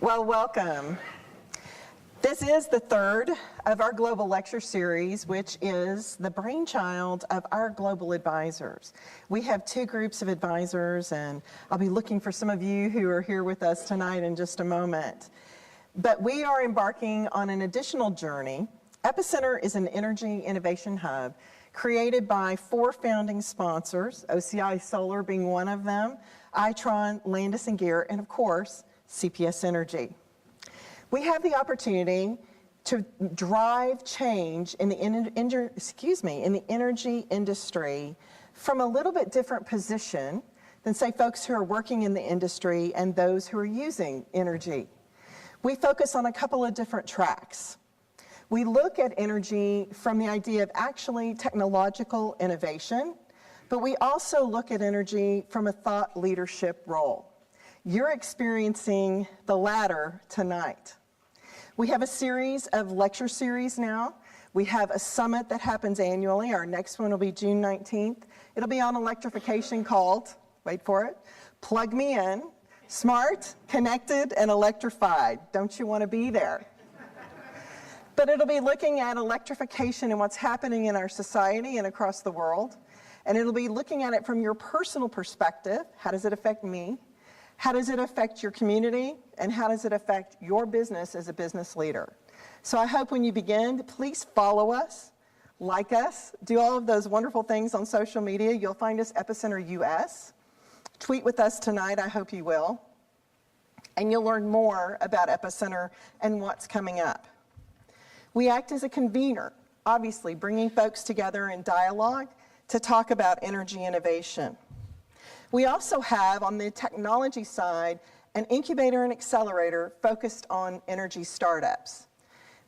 Well, welcome. This is the third of our global lecture series, which is the brainchild of our global advisors. We have two groups of advisors, and I'll be looking for some of you who are here with us tonight in just a moment. But we are embarking on an additional journey. EPIcenter is an energy innovation hub created by four founding sponsors, OCI Solar being one of them, Itron, Landis & Gear, and of course, CPS Energy. We have the opportunity to drive change in the energy industry from a little bit different position than, say, folks who are working in the industry and those who are using energy. We focus on a couple of different tracks. We look at energy from the idea of actually technological innovation, but we also look at energy from a thought leadership role. You're experiencing the latter tonight. We have a series of lecture series now. We have a summit that happens annually. Our next one will be June 19th. It'll be on electrification called, wait for it, Plug Me In, Smart, Connected, and Electrified. Don't you want to be there? But it'll be looking at electrification and what's happening in our society and across the world. And it'll be looking at it from your personal perspective. How does it affect me? How does it affect your community? And how does it affect your business as a business leader? So I hope when you begin, please follow us, like us, do all of those wonderful things on social media. You'll find us EPIcenter US. Tweet with us tonight, I hope you will. And you'll learn more about EPIcenter and what's coming up. We act as a convener, obviously bringing folks together in dialogue to talk about energy innovation. We also have, on the technology side, an incubator and accelerator focused on energy startups.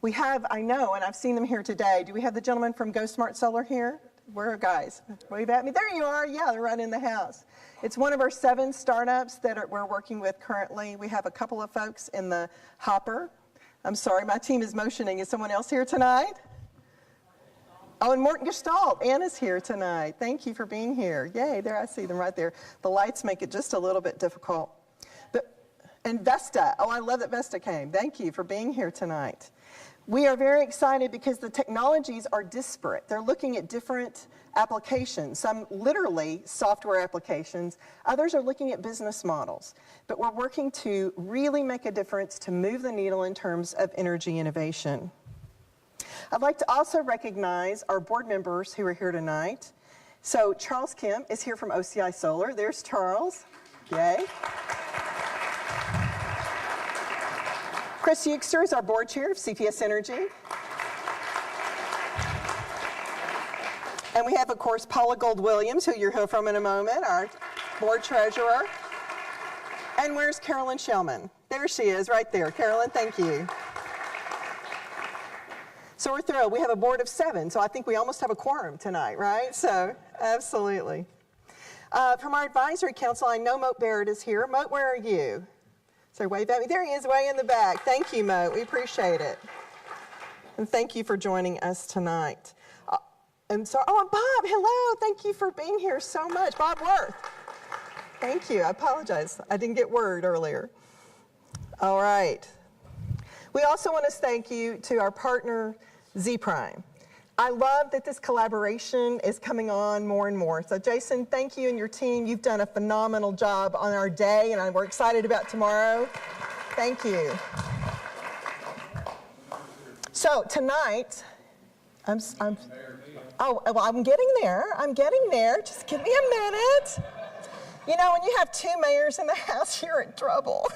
We have, I know, and I've seen them here today. Do we have the gentleman from Go Smart Solar here? Where are guys? Wave at me. There you are. Yeah, they're right in the house. It's one of our 7 startups that we're working with currently. We have a couple of folks in the hopper. I'm sorry, my team is motioning. Is someone else here tonight? Oh, and Morton Gestalt, Anna's here tonight. Thank you for being here. Yay, there I see them right there. The lights make it just a little bit difficult. And Vesta, oh, I love that Vesta came. Thank you for being here tonight. We are very excited because the technologies are disparate. They're looking at different applications, some literally software applications, others are looking at business models. But we're working to really make a difference to move the needle in terms of energy innovation. I'd like to also recognize our board members who are here tonight. So Charles Kim is here from OCI Solar. There's Charles. Yay. Chris Euxter is our board chair of CPS Energy. And we have, of course, Paula Gold-Williams, who you'll hear from in a moment, our board treasurer. And where's Carolyn Shellman? There she is, right there. Carolyn, thank you. So we're thrilled. We have a board of 7, so I think we almost have a quorum tonight, right? So, absolutely. From our advisory council, I know Moat Barrett is here. Moat, where are you? So wave at me. There he is, way in the back. Thank you, Moat. We appreciate it. And thank you for joining us tonight. And Bob, hello. Thank you for being here so much. Bob Worth. Thank you. I apologize. I didn't get word earlier. All right. We also want to thank you to our partner, Z-Prime. I love that this collaboration is coming on more and more. So Jason, thank you and your team. You've done a phenomenal job on our day, and we're excited about tomorrow. Thank you. So tonight, I'm getting there. I'm getting there. Just give me a minute. You know, when you have 2 mayors in the house, you're in trouble.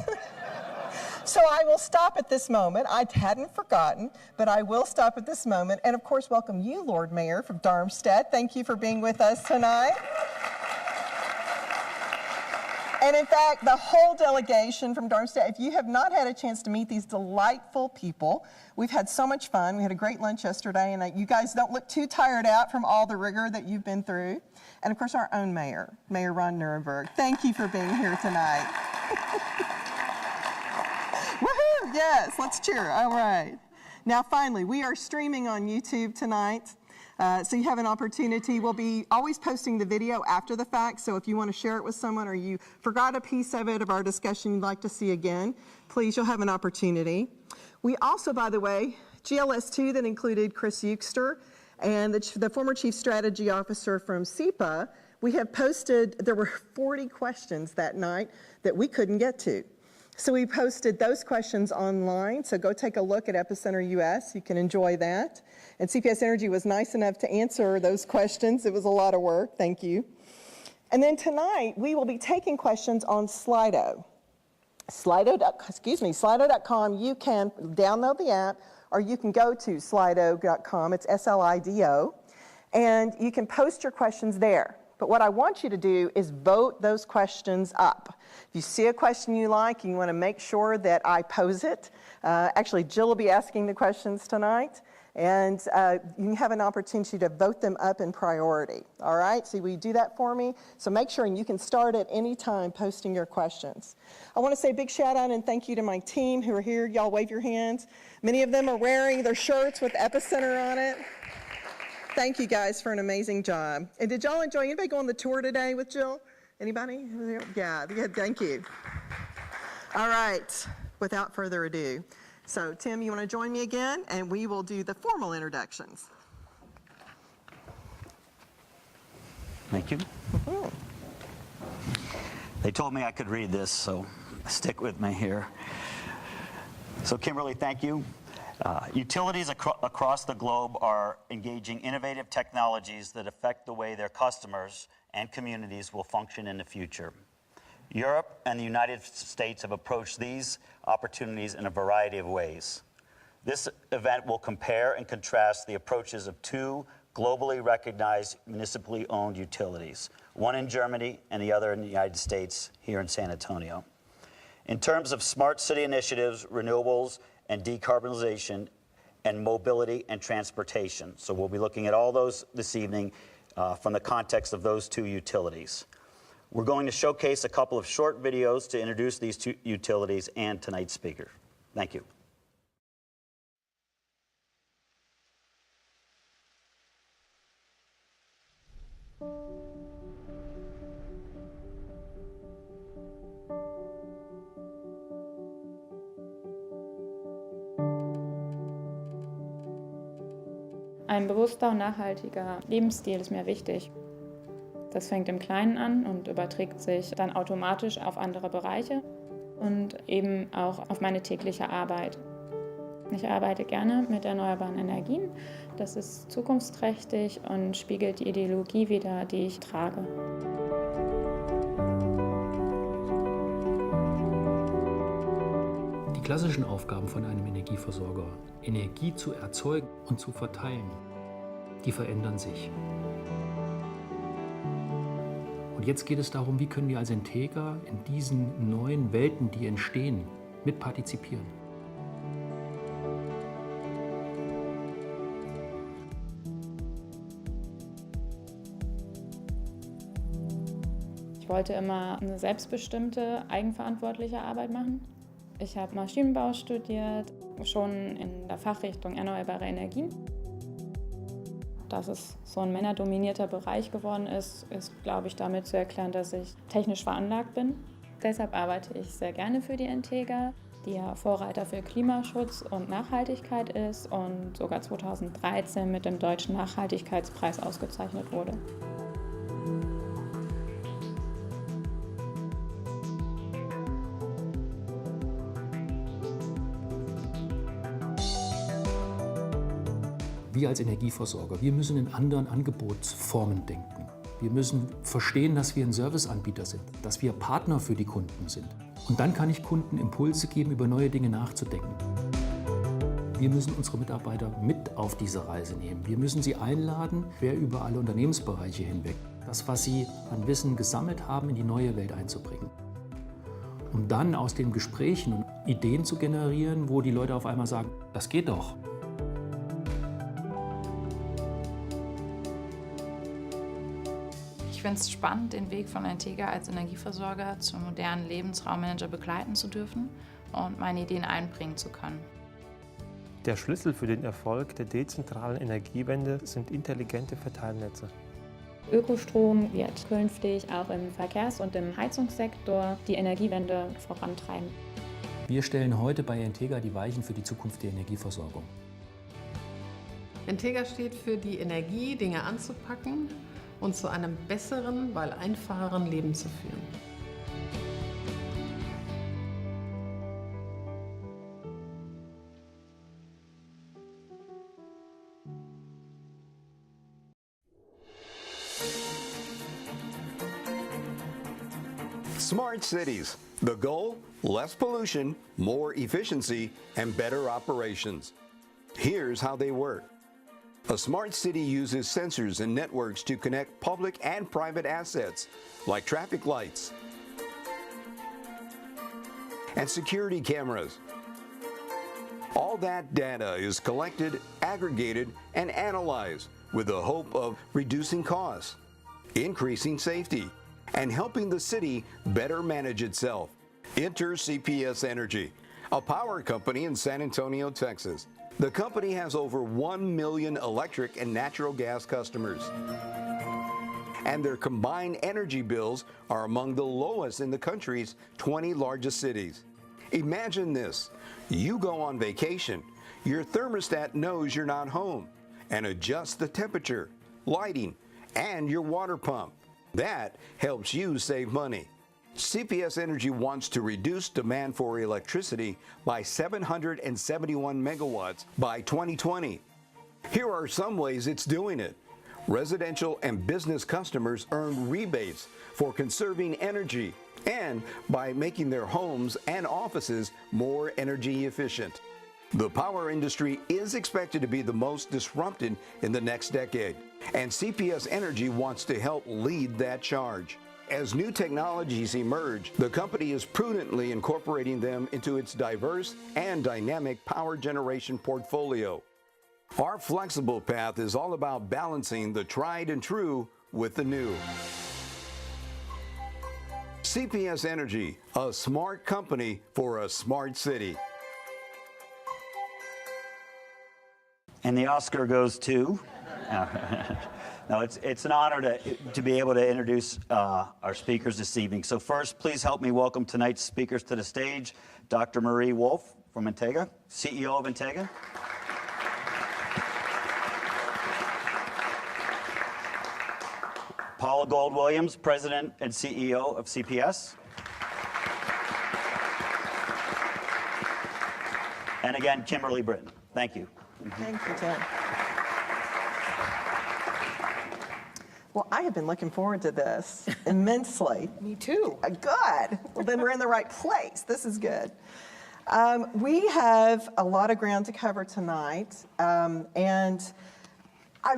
So I will stop at this moment. I hadn't forgotten, but I will stop at this moment. And of course, welcome you, Lord Mayor from Darmstadt. Thank you for being with us tonight. And in fact, the whole delegation from Darmstadt, if you have not had a chance to meet these delightful people, we've had so much fun. We had a great lunch yesterday, and you guys don't look too tired out from all the rigor that you've been through. And of course, our own mayor, Mayor Ron Nuremberg. Thank you for being here tonight. Woohoo! Yes, let's cheer. All right. Now, finally, we are streaming on YouTube tonight. So you have an opportunity. We'll be always posting the video after the fact, so if you want to share it with someone or you forgot a piece of it of our discussion you'd like to see again, please, you'll have an opportunity. We also, by the way, GLS2 that included Chris Euchster and the former Chief Strategy Officer from SEPA, we have posted, there were 40 questions that night that we couldn't get to. So we posted those questions online, so go take a look at EPIcenter US, you can enjoy that. And CPS Energy was nice enough to answer those questions. It was a lot of work, thank you. And then tonight, we will be taking questions on Slido. Slido.com, you can download the app, or you can go to slido.com, it's S-L-I-D-O, and you can post your questions there. But what I want you to do is vote those questions up. If you see a question you like, and you want to make sure that I pose it. Actually, Jill will be asking the questions tonight, and you can have an opportunity to vote them up in priority. All right, so will you do that for me? So make sure, and you can start at any time posting your questions. I want to say a big shout out and thank you to my team who are here. Y'all wave your hands. Many of them are wearing their shirts with EPIcenter on it. Thank you guys for an amazing job. And did y'all enjoy, anybody go on the tour today with Jill? Anybody? Yeah, thank you. All right, without further ado. So Tim, you want to join me again? And we will do the formal introductions. Thank you. They told me I could read this, so stick with me here. So Kimberly, thank you. Utilities across the globe are engaging innovative technologies that affect the way their customers and communities will function in the future. Europe and the United States have approached these opportunities in a variety of ways. This event will compare and contrast the approaches of two globally recognized municipally owned utilities, one in Germany and the other in the United States here in San Antonio. In terms of smart city initiatives, renewables, and decarbonization, and mobility and transportation. So we'll be looking at all those this evening from the context of those two utilities. We're going to showcase a couple of short videos to introduce these two utilities and tonight's speaker. Thank you. Ein bewusster und nachhaltiger Lebensstil ist mir wichtig. Das fängt im Kleinen an und überträgt sich dann automatisch auf andere Bereiche und eben auch auf meine tägliche Arbeit. Ich arbeite gerne mit erneuerbaren Energien. Das ist zukunftsträchtig und spiegelt die Ideologie wider, die ich trage. Die klassischen Aufgaben von einem Energieversorger, Energie zu erzeugen und zu verteilen, die verändern sich. Und jetzt geht es darum, wie können wir als Integra in diesen neuen Welten, die entstehen, mitpartizipieren. Ich wollte immer eine selbstbestimmte, eigenverantwortliche Arbeit machen. Ich habe Maschinenbau studiert, schon in der Fachrichtung erneuerbare Energien. Dass es so ein männerdominierter Bereich geworden ist, glaube ich, damit zu erklären, dass ich technisch veranlagt bin. Deshalb arbeite ich sehr gerne für die Integra, die ja Vorreiter für Klimaschutz und Nachhaltigkeit ist und sogar 2013 mit dem Deutschen Nachhaltigkeitspreis ausgezeichnet wurde. Wir als Energieversorger, wir müssen in anderen Angebotsformen denken. Wir müssen verstehen, dass wir ein Serviceanbieter sind, dass wir Partner für die Kunden sind. Und dann kann ich Kunden Impulse geben, über neue Dinge nachzudenken. Wir müssen unsere Mitarbeiter mit auf diese Reise nehmen. Wir müssen sie einladen, quer über alle Unternehmensbereiche hinweg, das, was sie an Wissen gesammelt haben, in die neue Welt einzubringen. Um dann aus den Gesprächen Ideen zu generieren, wo die Leute auf einmal sagen, das geht doch. Ich finde es spannend, den Weg von Integra als Energieversorger zum modernen Lebensraummanager begleiten zu dürfen und meine Ideen einbringen zu können. Der Schlüssel für den Erfolg der dezentralen Energiewende sind intelligente Verteilnetze. Ökostrom wird künftig auch im Verkehrs- und im Heizungssektor die Energiewende vorantreiben. Wir stellen heute bei Entega die Weichen für die Zukunft der Energieversorgung. Entega steht für die Energie, Dinge anzupacken und zu einem besseren, weil einfacheren Leben zu führen. Smart cities. The goal? Less pollution, more efficiency, and better operations. Here's how they work. A smart city uses sensors and networks to connect public and private assets, like traffic lights and security cameras. All that data is collected, aggregated, and analyzed with the hope of reducing costs, increasing safety, and helping the city better manage itself. Enter CPS Energy, a power company in San Antonio, Texas. The company has over 1 million electric and natural gas customers, and their combined energy bills are among the lowest in the country's 20 largest cities. Imagine this: you go on vacation, your thermostat knows you're not home and adjusts the temperature, lighting, and your water pump. That helps you save money. CPS Energy wants to reduce demand for electricity by 771 megawatts by 2020. Here are some ways it's doing it. Residential and business customers earn rebates for conserving energy and by making their homes and offices more energy efficient. The power industry is expected to be the most disrupted in the next decade, and CPS Energy wants to help lead that charge. As new technologies emerge, the company is prudently incorporating them into its diverse and dynamic power generation portfolio. Our flexible path is all about balancing the tried and true with the new. CPS Energy, a smart company for a smart city. And the Oscar goes to? No, it's an honor to be able to introduce our speakers this evening. So first, please help me welcome tonight's speakers to the stage. Dr. Marie Wolf from Entega, CEO of Entega. Paula Gold-Williams, President and CEO of CPS. And again, Kimberly Britton. Thank you. Thank you, Tim. Well, I have been looking forward to this immensely. Me too. Good. Well, then we're in the right place. This is good. We have a lot of ground to cover tonight, and I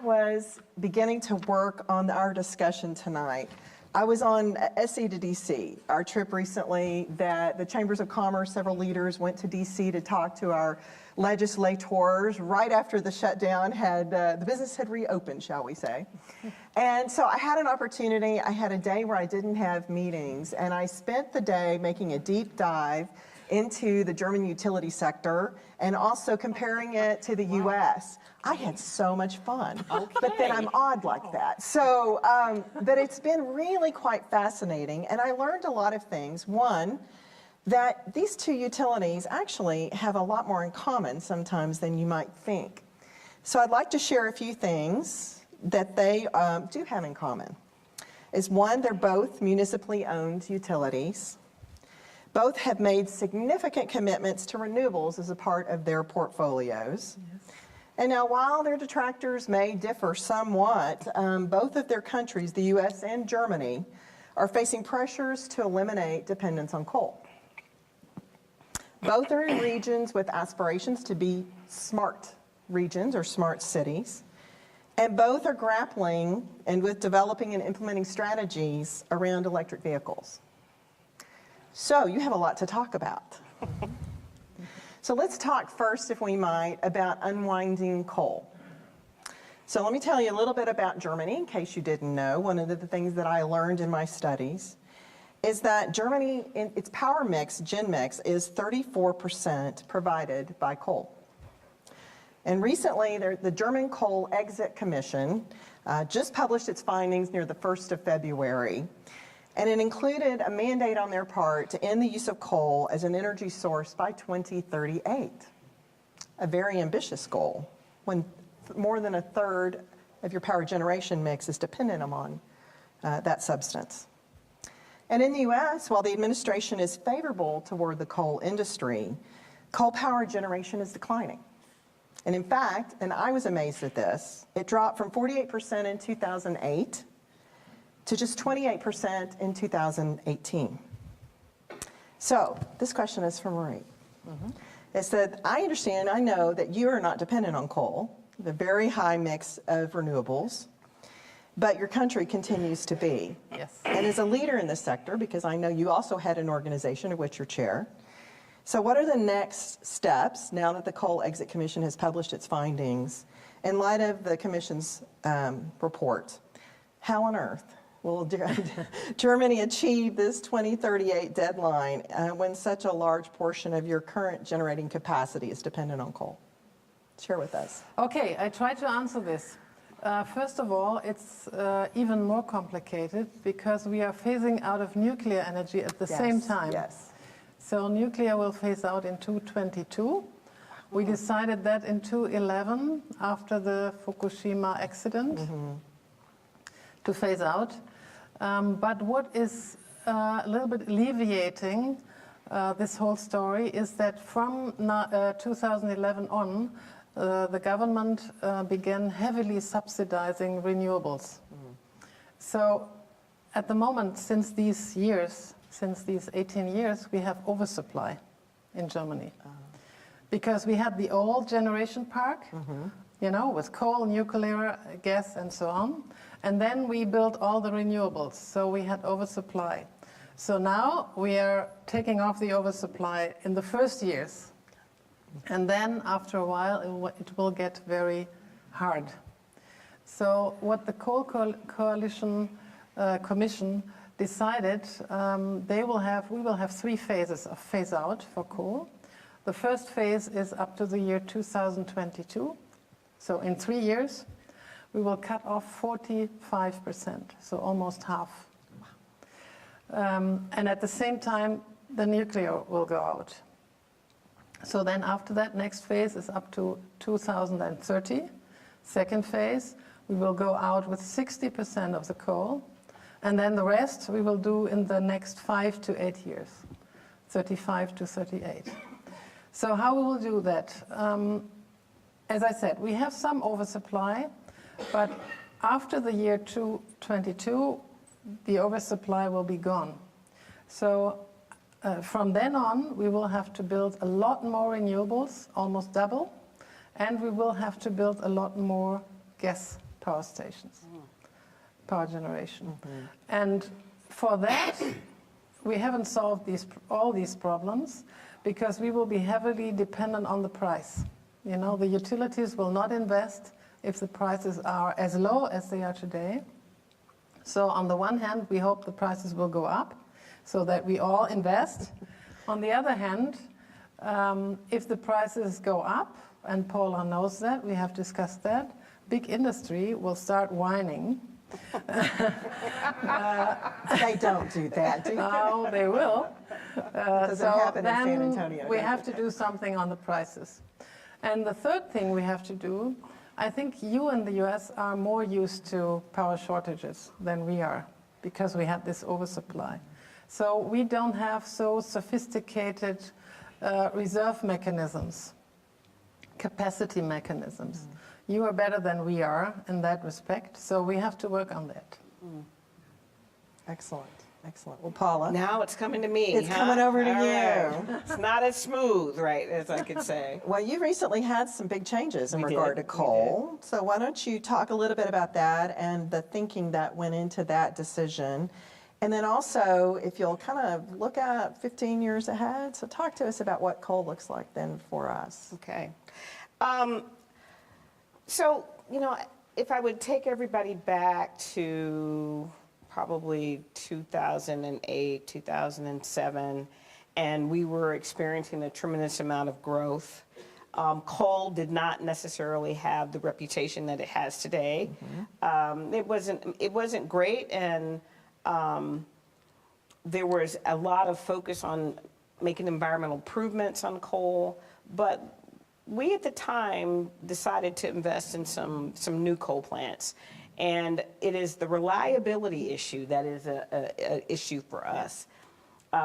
was beginning to work on our discussion tonight, I was on SC to DC, our trip recently that the Chambers of Commerce, several leaders went to DC to talk to our legislators right after the shutdown the business had reopened, shall we say. And so I had an opportunity, I had a day where I didn't have meetings, and I spent the day making a deep dive into the German utility sector and also comparing it to the US. I had so much fun, but then I'm odd like that. So, but it's been really quite fascinating, and I learned a lot of things. One, that these two utilities actually have a lot more in common sometimes than you might think. So I'd like to share a few things that they do have in common. Is one, they're both municipally owned utilities. Both have made significant commitments to renewables as a part of their portfolios. Yes. And now, while their detractors may differ somewhat, both of their countries, the US and Germany, are facing pressures to eliminate dependence on coal. Both are in regions with aspirations to be smart regions or smart cities. And both are grappling and with developing and implementing strategies around electric vehicles. So you have a lot to talk about. So let's talk first, if we might, about unwinding coal. So let me tell you a little bit about Germany, in case you didn't know. One of the things that I learned in my studies is that Germany, in its power mix, gen mix, is 34% provided by coal. And recently, the German Coal Exit Commission just published its findings near the 1st of February. And it included a mandate on their part to end the use of coal as an energy source by 2038. A very ambitious goal when more than a third of your power generation mix is dependent upon that substance. And in the U.S., while the administration is favorable toward the coal industry, coal power generation is declining. And in fact, and I was amazed at this, it dropped from 48% in 2008 to just 28% in 2018. So this question is for Marie. It said, I understand, I know that you are not dependent on coal, the very high mix of renewables, but your country continues to be. Yes. And as a leader in this sector, because I know you also had an organization of which you're chair, so what are the next steps now that the Coal Exit Commission has published its findings in light of the Commission's report? How on earth will Germany achieve this 2038 deadline when such a large portion of your current generating capacity is dependent on coal? Share with us. Okay, I try to answer this. First of all, it's even more complicated because we are phasing out of nuclear energy at the same time. Yes. So nuclear will phase out in 2022. We decided that in 2011, after the Fukushima accident, to phase out. But what is a little bit alleviating this whole story is that from 2011 on, the government began heavily subsidizing renewables. So at the moment, since these 18 years, we have oversupply in Germany. Because we had the old generation park, you know, with coal, nuclear, gas, and so on. And then we built all the renewables, so we had oversupply. So now we are taking off the oversupply in the first years. And then after a while, it will get very hard. So what the Coal Coalition Commission decided, we will have 3 phases of phase out for coal. The first phase is up to the year 2022. So in 3 years, we will cut off 45%, so almost half. And at the same time, the nuclear will go out. So then after that, next phase is up to 2030. Second phase, we will go out with 60% of the coal. And then the rest we will do in the next 5 to 8 years, 35 to 38. So how we will do that? As I said, we have some oversupply, but after the year 2022, the oversupply will be gone. So from then on, we will have to build a lot more renewables, almost double, and we will have to build a lot more gas power stations, power generation. And for that, we haven't solved all these problems because we will be heavily dependent on the price. You know, the utilities will not invest if the prices are as low as they are today. So on the one hand, we hope the prices will go up so that we all invest. On the other hand, if the prices go up, and Paula knows that, we have discussed that, big industry will start whining. They don't do that, do they? Oh, they will. Doesn't happen in San Antonio. We have to do something on the prices. And the third thing we have to do, I think you in the US are more used to power shortages than we are because we have this oversupply. So we don't have so sophisticated reserve mechanisms, capacity mechanisms. You are better than we are in that respect, so we have to work on that. Excellent, excellent. Well, Paula. Now it's coming to me. It's coming over to All you. right. It's not as smooth, right, as I could say. Well, you recently had some big changes in We regard did, to we coal. So why don't you talk a little bit about that and the thinking that went into that decision? And then also, if you'll kind of look at 15 years ahead, so talk to us about what coal looks like then for us. Okay. So, you know, if I would take everybody back to probably 2008, 2007, and we were experiencing a tremendous amount of growth. Coal did not necessarily have the reputation that it has today. It wasn't great, and there was a lot of focus on making environmental improvements on coal, but we at the time decided to invest in some new coal plants. And it is the reliability issue that is an issue for us.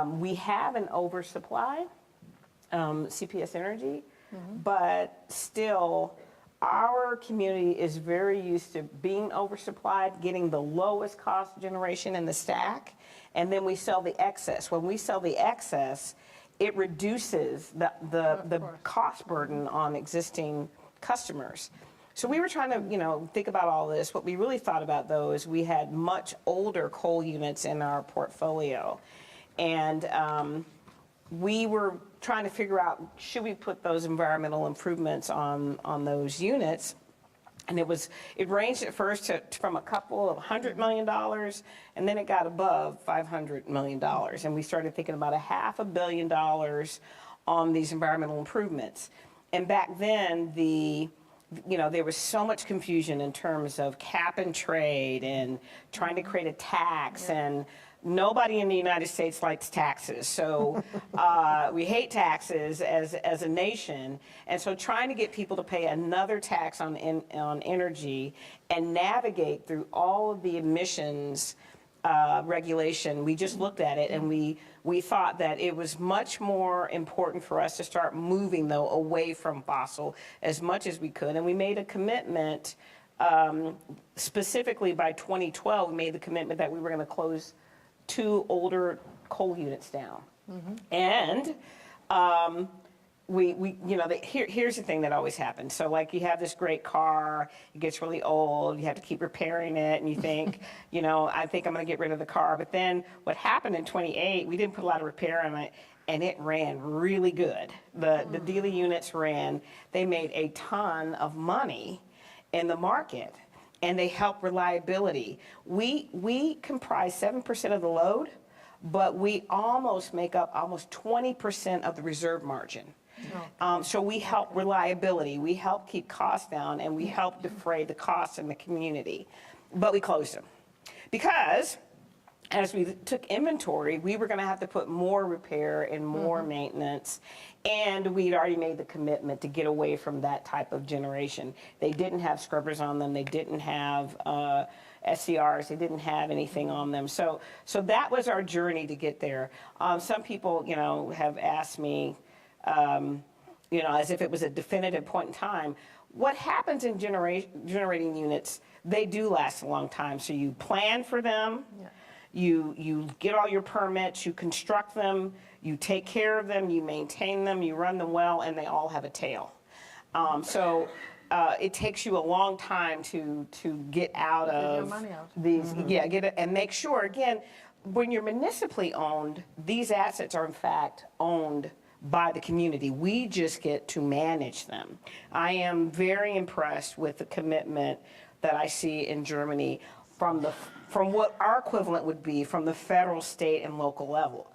We have an oversupply, CPS Energy, but still our community is very used to being oversupplied, getting the lowest cost generation in the stack, and then we sell the excess. When we sell the excess, it reduces the cost burden on existing customers. So we were trying to, think about all this. What we really thought about, though, is we had much older coal units in our portfolio. And we were trying to figure out, should we put those environmental improvements on those units? And it ranged at first from a couple of $100 million, and then it got above $500 million. And we started thinking about $500 million on these environmental improvements. And back then, there was so much confusion in terms of cap and trade and trying to create a tax, and nobody in the United States likes taxes. So we hate taxes as a nation. And so trying to get people to pay another tax on energy and navigate through all of the emissions regulation, we just looked at it and we thought that it was much more important for us to start moving, though, away from fossil as much as we could. And we made a commitment, specifically by 2012, we made the commitment that we were going to close 2 older coal units down. And here's the thing that always happens. So like you have this great car, it gets really old, you have to keep repairing it, and you think, I think I'm going to get rid of the car. But then what happened in 28, we didn't put a lot of repair on it, and it ran really good. The dealer units ran. They made a ton of money in the market, and they help reliability. We comprise 7% of the load, but we almost make up almost 20% of the reserve margin. So we help reliability, we help keep costs down, and we help defray the costs in the community. But we closed them because as we took inventory, we were going to have to put more repair and more maintenance, and we'd already made the commitment to get away from that type of generation. They didn't have scrubbers on them, they didn't have SCRs, they didn't have anything on them. So that was our journey to get there. Some people, have asked me, as if it was a definitive point in time, what happens in generating units? They do last a long time. So you plan for them. Yeah. You get all your permits, you construct them, you take care of them, you maintain them, you run them well, and they all have a tail. It takes you a long time to get out of these, get it, and make sure, again, when you're municipally owned, these assets are in fact owned by the community. We just get to manage them. I am very impressed with the commitment that I see in Germany from what our equivalent would be from the federal, state, and local level.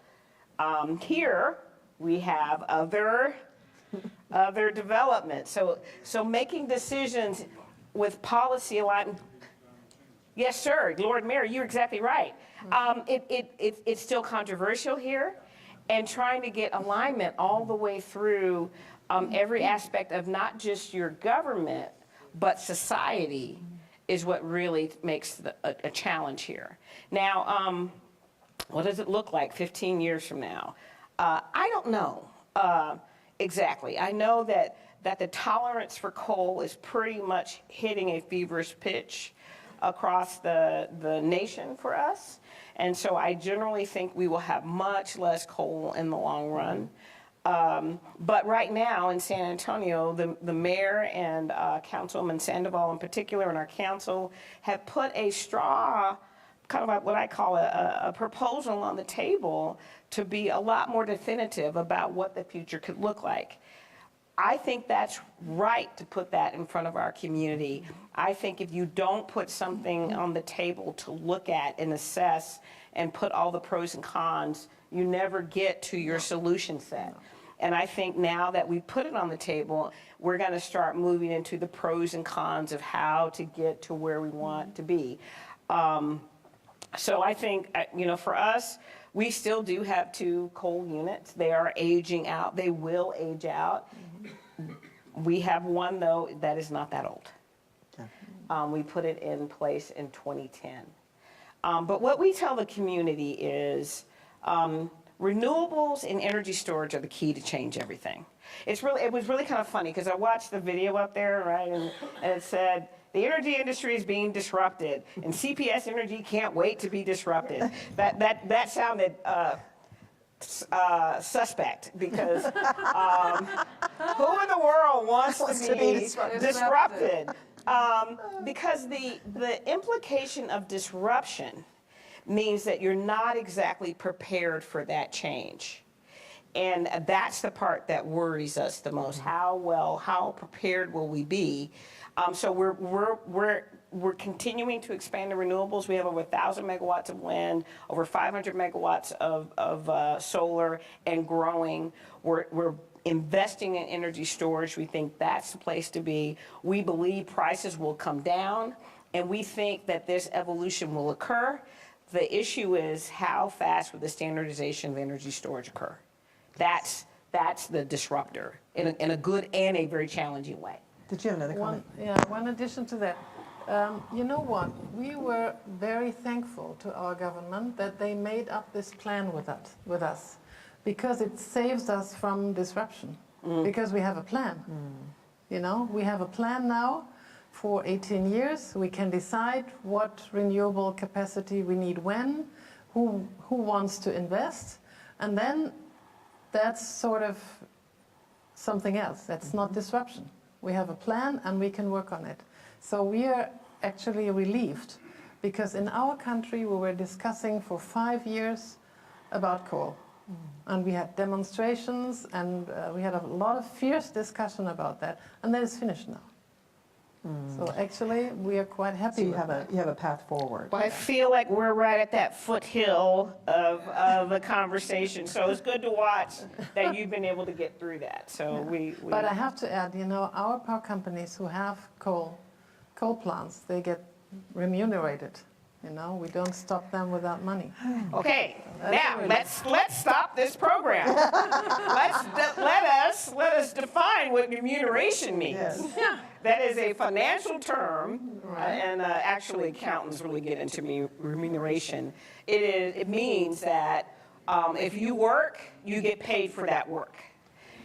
Here we have other development. So making decisions with policy alignment. Yes, sir, Lord Mayor, you're exactly right. It's still controversial here, and trying to get alignment all the way through every aspect of not just your government, but society is what really makes a challenge here. Now, what does it look like 15 years from now? I don't know exactly. I know that the tolerance for coal is pretty much hitting a feverish pitch across the nation for us. And so I generally think we will have much less coal in the long run. But right now in San Antonio, the mayor and Councilman Sandoval in particular and our council have put a straw, kind of like what I call a proposal on the table to be a lot more definitive about what the future could look like. I think that's right to put that in front of our community. I think if you don't put something on the table to look at and assess and put all the pros and cons, you never get to your solution set. And I think now that we put it on the table, we're going to start moving into the pros and cons of how to get to where we want to be. So I think, for us, we still do have 2 coal units. They are aging out. They will age out. We have one, though, that is not that old. We put it in place in 2010. But what we tell the community is renewables and energy storage are the key to change everything. It was really kind of funny because I watched the video up there, right, and it said, the energy industry is being disrupted, and CPS Energy can't wait to be disrupted. That sounded suspect, because who in the world wants to be disrupted? Because the implication of disruption means that you're not exactly prepared for that change. And that's the part that worries us the most. How prepared will we be? So we're continuing to expand the renewables. We have over 1,000 megawatts of wind, over 500 megawatts of solar, and growing. We're investing in energy storage. We think that's the place to be. We believe prices will come down, and we think that this evolution will occur. The issue is how fast will the standardization of energy storage occur? That's the disruptor in a good and a very challenging way. Did you have another comment? One addition to that. You know what? We were very thankful to our government that they made up this plan with us, because it saves us from disruption, because we have a plan. We have a plan now for 18 years. We can decide what renewable capacity we need when, who wants to invest, and then that's sort of something else. That's not disruption. We have a plan and we can work on it. So we are actually relieved, because in our country we were discussing for 5 years about coal. And we had demonstrations, and we had a lot of fierce discussion about that, and that is finished now. So actually, we are quite happy. So you have a path forward. Well, I feel like we're right at that foothill of the conversation. So it's good to watch that you've been able to get through that. So we But I have to add, our power companies who have coal plants, they get remunerated. We don't stop them without money. Okay, now let's stop this program. let us define what remuneration means. Yes. That is a financial term, and actually accountants really get into remuneration. It means that if you work, you get paid for that work.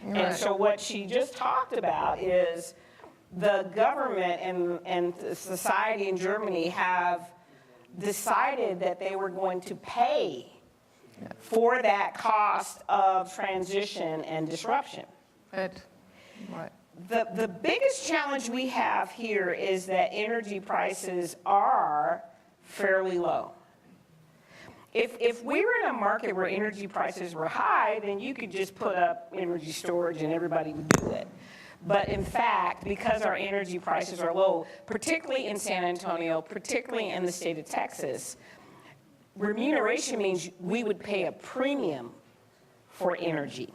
Right. And so what she just talked about is the government and society in Germany have decided that they were going to pay for that cost of transition and disruption. Right. The biggest challenge we have here is that energy prices are fairly low. If we were in a market where energy prices were high, then you could just put up energy storage and everybody would do it. But in fact, because our energy prices are low, particularly in San Antonio, particularly in the state of Texas, remuneration means we would pay a premium for energy.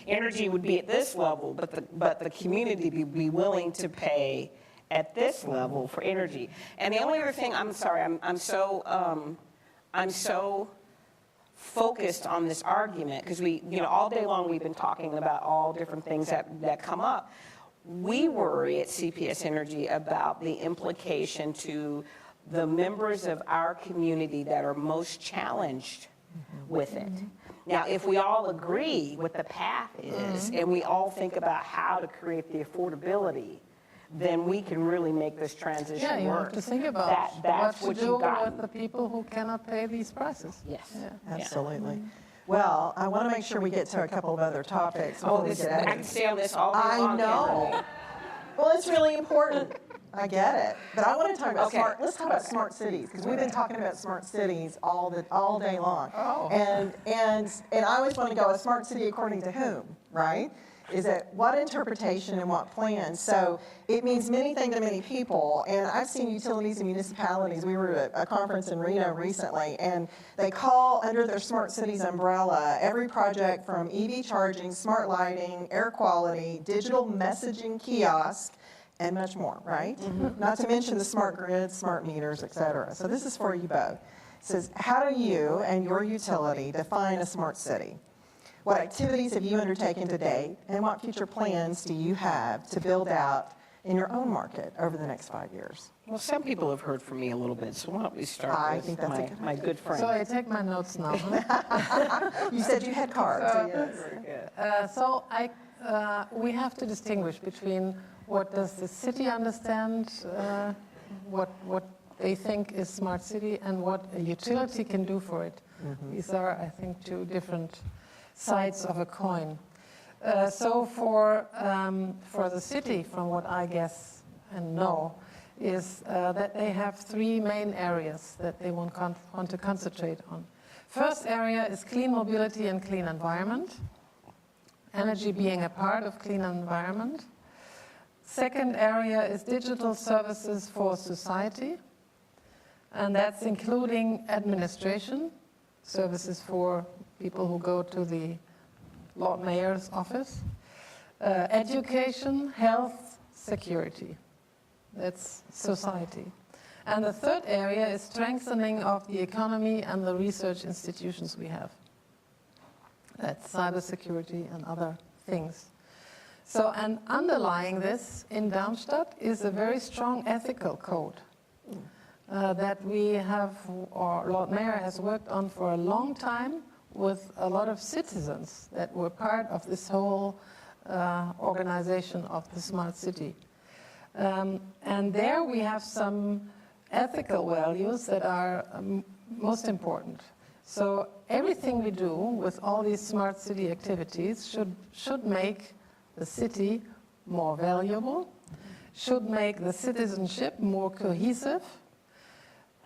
Energy would be at this level, but the community would be willing to pay at this level for energy. And the only other thing, I'm sorry, I'm so focused on this argument, because all day long we've been talking about all different things that come up. We worry at CPS Energy about the implication to the members of our community that are most challenged with it. Now, if we all agree what the path is, and we all think about how to create the affordability, then we can really make this transition work. Yeah, you have to think about that's what to do with the people who cannot pay these prices. Yes. Yeah. Absolutely. Well, I want to make sure we get to a couple of other topics. Oh, I can stay on this all day long. I know. Well, it's really important. I get it. But I want to talk about let's talk about smart cities, because we've been talking about smart cities all day long. Oh. And I always want to go, a smart city according to whom, right? is that what interpretation and what plans. So it means many things to many people. And I've seen utilities and municipalities. We were at a conference in Reno recently, and they call under their smart cities umbrella every project from EV charging, smart lighting, air quality, digital messaging kiosk, and much more, right? Not to mention the smart grid, smart meters, et cetera. So this is for you both. It says, how do you and your utility define a smart city? What activities have you undertaken to date, and what future plans do you have to build out in your own market over the next 5 years? Well, some people have heard from me a little bit, so why don't we start I think with that's a good my good friend. So I take my notes now. Huh? You said you had cards, so yes. So we have to distinguish between what does the city understand, what they think is smart city, and what a utility can do for it. These are, I think, two different sides of a coin. So for the city, from what I guess and know, is that they have three main areas that they want to concentrate on. First area is clean mobility and clean environment, energy being a part of clean environment. Second area is digital services for society, and that's including administration, services for people who go to the Lord Mayor's office, education, health, security. That's society. And the third area is strengthening of the economy and the research institutions we have. That's cybersecurity and other things. So, and underlying this in Darmstadt is a very strong ethical code that we have, or Lord Mayor has worked on for a long time with a lot of citizens that were part of this whole organization of the smart city. And there we have some ethical values that are most important. So everything we do with all these smart city activities should make the city more valuable, should make the citizenship more cohesive,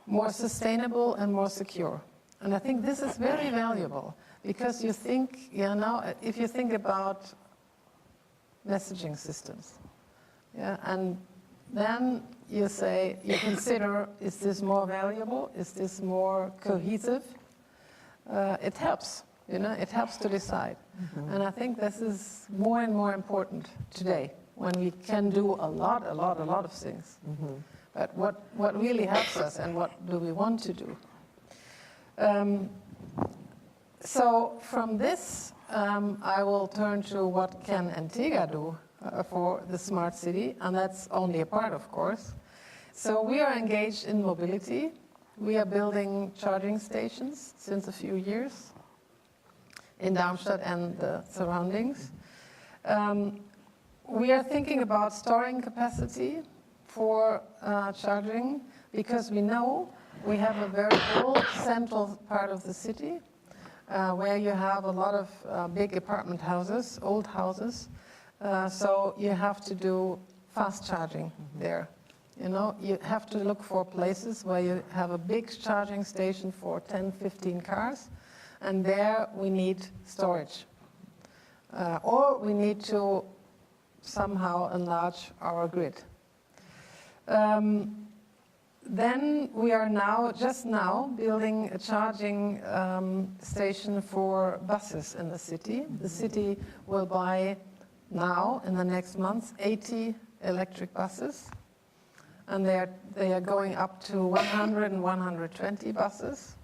more sustainable, and more secure. And I think this is very valuable because you think, if you think about messaging systems, and then you say, you consider, is this more valuable? Is this more cohesive? It helps, it helps to decide. And I think this is more and more important today when we can do a lot of things. But what really helps us and what do we want to do? So from this, I will turn to what can Antigua do for the smart city, and that's only a part, of course. So we are engaged in mobility. We are building charging stations since a few years in Darmstadt and the surroundings. We are thinking about storing capacity for charging because we know we have a very old central part of the city where you have a lot of big apartment houses, old houses. So you have to do fast charging there. You have to look for places where you have a big charging station for 10, 15 cars, and there we need storage. Or we need to somehow enlarge our grid. Then we are just now building a charging station for buses in the city. The city will buy now, in the next months, 80 electric buses. And they are going up to 100 and 120 buses.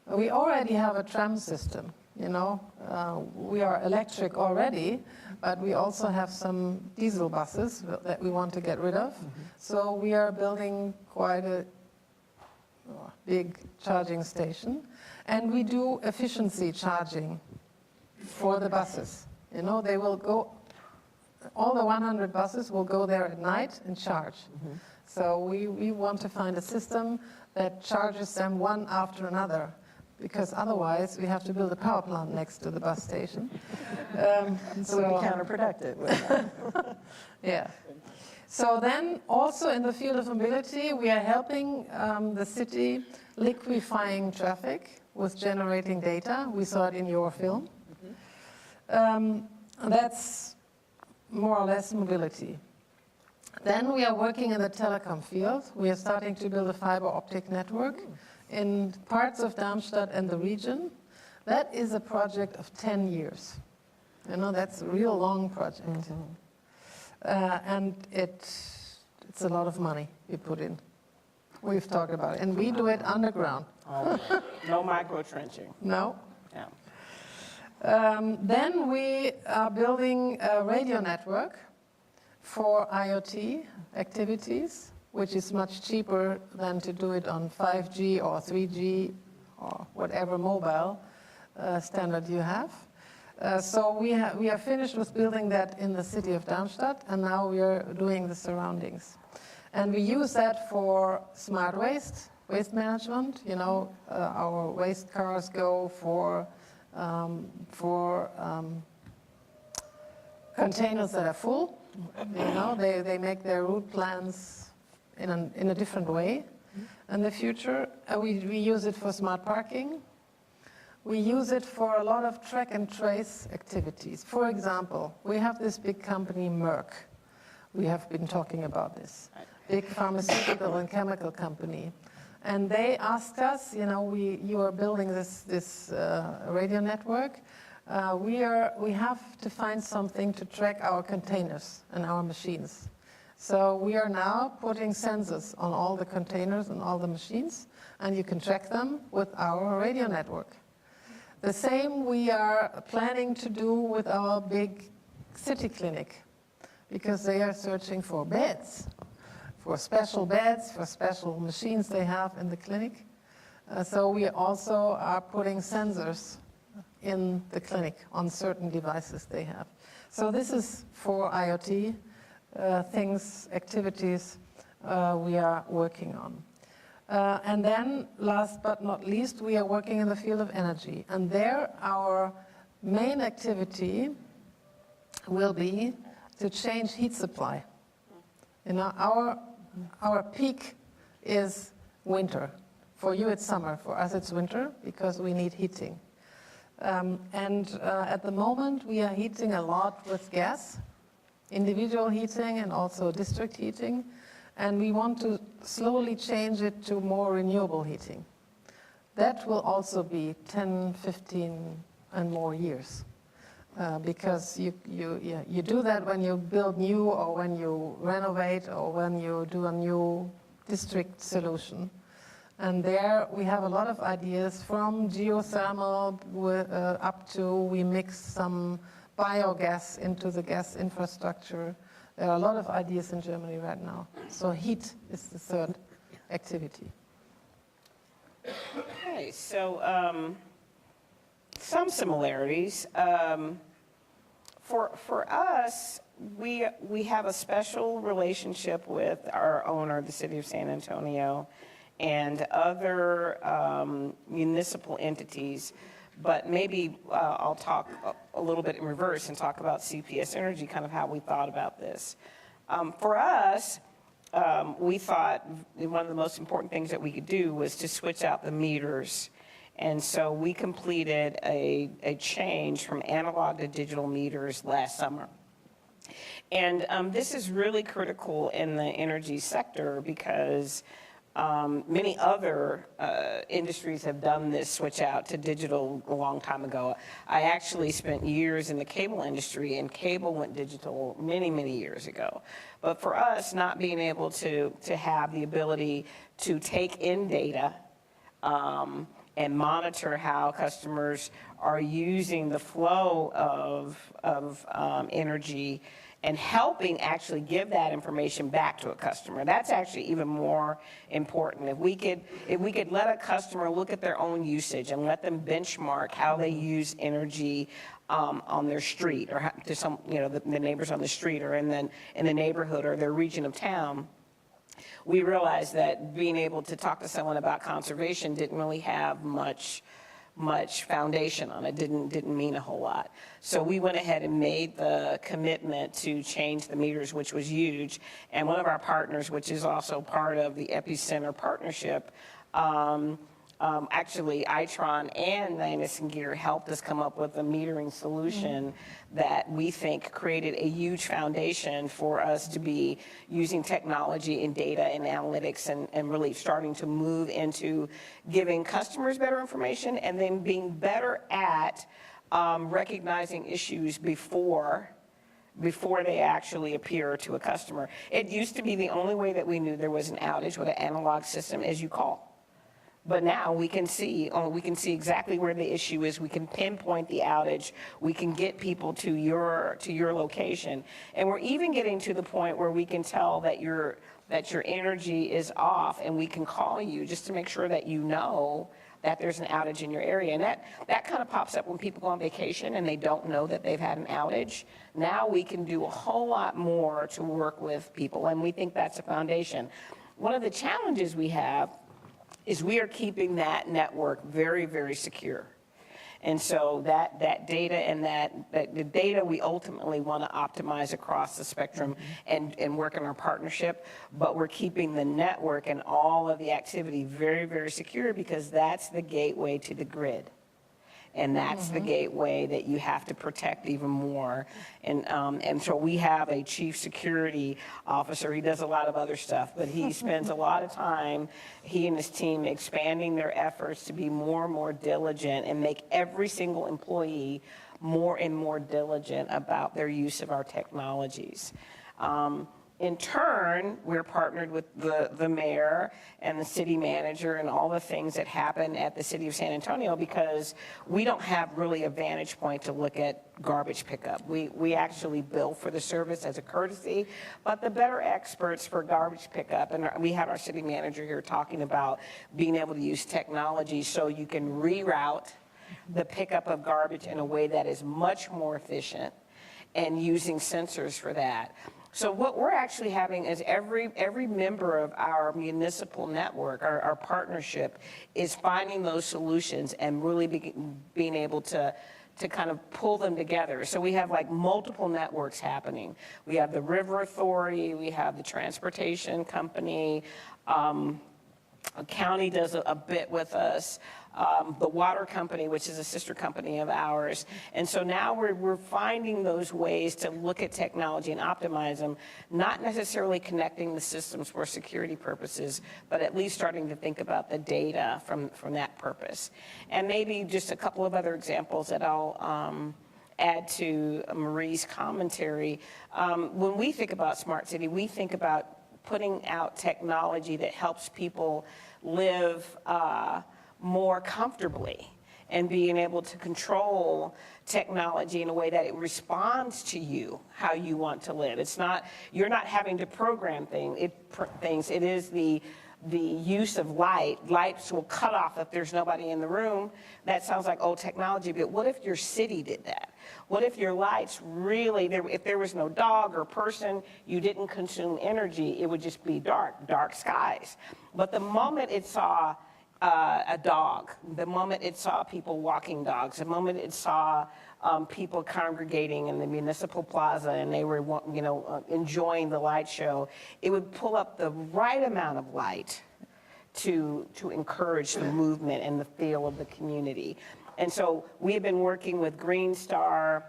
We already have a tram system, we are electric already, but we also have some diesel buses that we want to get rid of. So we are building quite a big charging station. And we do efficiency charging for the buses. They will go, all the 100 buses will go there at night and charge. So we want to find a system that charges them one after another, because otherwise we have to build a power plant next to the bus station. So it would be counterproductive. Yeah. So then also in the field of mobility, we are helping the city liquefying traffic with generating data. We saw it in your film. That's more or less mobility. Then we are working in the telecom field. We are starting to build a fiber optic network in parts of Darmstadt and the region. That is a project of 10 years. You know, that's a real long project. And it's a lot of money we put in. We've talked about it. And we do it underground. No micro trenching. No. Yeah. Then we are building a radio network for IoT activities, which is much cheaper than to do it on 5G or 3G or whatever mobile standard you have. So we are finished with building that in the city of Darmstadt, and now we are doing the surroundings. And we use that for smart waste management. You know, our waste cars go for containers that are full. You know, they make their route plans in a different way in the future. We use it for smart parking. We use it for a lot of track and trace activities. For example, we have this big company, Merck. We have been talking about this. Big pharmaceutical and chemical company. And they asked us, you know, you are building this radio network. We have to find something to track our containers and our machines. So we are now putting sensors on all the containers and all the machines, and you can track them with our radio network. The same we are planning to do with our big city clinic, because they are searching for beds, for special machines they have in the clinic. So we also are putting sensors in the clinic on certain devices they have. So this is for IoT activities we are working on. And then, last but not least, we are working in the field of energy. And there, our main activity will be to change heat supply. You know, our peak is winter. For you, it's summer. For us, it's winter, because we need heating. At the moment, we are heating a lot with gas, individual heating and also district heating. And we want to slowly change it to more renewable heating. That will also be 10, 15, and more years. Because you do that when you build new, or when you renovate, or when you do a new district solution. And there we have a lot of ideas, from geothermal up to we mix some biogas into the gas infrastructure. There are a lot of ideas in Germany right now. So heat is the third activity. Okay, so some similarities. For us, we have a special relationship with our owner, the City of San Antonio, and other municipal entities. But maybe I'll talk a little bit in reverse and talk about CPS Energy, kind of how we thought about this. For us, we thought one of the most important things that we could do was to switch out the meters. And so we completed a change from analog to digital meters last summer. And this is really critical in the energy sector, because many other industries have done this switch out to digital a long time ago. I actually spent years in the cable industry, and cable went digital many, many years ago. But for us, not being able to have the ability to take in data and monitor how customers are using the flow of energy, and helping actually give that information back to a customer. That's actually even more important. If we could let a customer look at their own usage and let them benchmark how they use energy on their street, or to some, you know, the neighbors on the street, or in the neighborhood or their region of town, we realized that being able to talk to someone about conservation didn't really have much foundation on it, didn't mean a whole lot. So we went ahead and made the commitment to change the meters, which was huge. And one of our partners, which is also part of the EPIcenter partnership, Actually, Itron and Landis & Gear helped us come up with a metering solution that we think created a huge foundation for us to be using technology and data and analytics and really starting to move into giving customers better information and then being better at recognizing issues before they actually appear to a customer. It used to be the only way that we knew there was an outage with an analog system is you call. But now we can see exactly where the issue is. We can pinpoint the outage. We can get people to your location. And we're even getting to the point where we can tell that your energy is off, and we can call you just to make sure that you know that there's an outage in your area. And that kind of pops up when people go on vacation and they don't know that they've had an outage. Now we can do a whole lot more to work with people, and we think that's a foundation. One of the challenges we have is we are keeping that network very, very secure. And so that data and the data we ultimately want to optimize across the spectrum and work in our partnership, but we're keeping the network and all of the activity very, very secure because that's the gateway to the grid. And that's the gateway that you have to protect even more. And so we have a chief security officer. He does a lot of other stuff, but he spends a lot of time, he and his team, expanding their efforts to be more and more diligent and make every single employee more and more diligent about their use of our technologies. In turn, we're partnered with the mayor and the city manager and all the things that happen at the city of San Antonio because we don't have really a vantage point to look at garbage pickup. We actually bill for the service as a courtesy, but the better experts for garbage pickup, and we had our city manager here talking about being able to use technology so you can reroute the pickup of garbage in a way that is much more efficient and using sensors for that. So what we're actually having is every member of our municipal network, our partnership, is finding those solutions and really being able to kind of pull them together. So we have like multiple networks happening. We have the River Authority, we have the transportation company, a county does a bit with us, the water company, which is a sister company of ours. And so now we're finding those ways to look at technology and optimize them, not necessarily connecting the systems for security purposes, but at least starting to think about the data from that purpose. And maybe just a couple of other examples that I'll add to Marie's commentary. When we think about smart city, we think about putting out technology that helps people live more comfortably and being able to control technology in a way that it responds to you, how you want to live. It's not, you're not having to program things. It is the use of light. Lights will cut off if there's nobody in the room. That sounds like old technology, but what if your city did that? What if your lights really, if there was no dog or person, you didn't consume energy, it would just be dark skies. But the moment it saw a dog, the moment it saw people walking dogs, the moment it saw people congregating in the municipal plaza and they were, enjoying the light show, it would pull up the right amount of light to encourage the movement and the feel of the community. And so we've been working with Green Star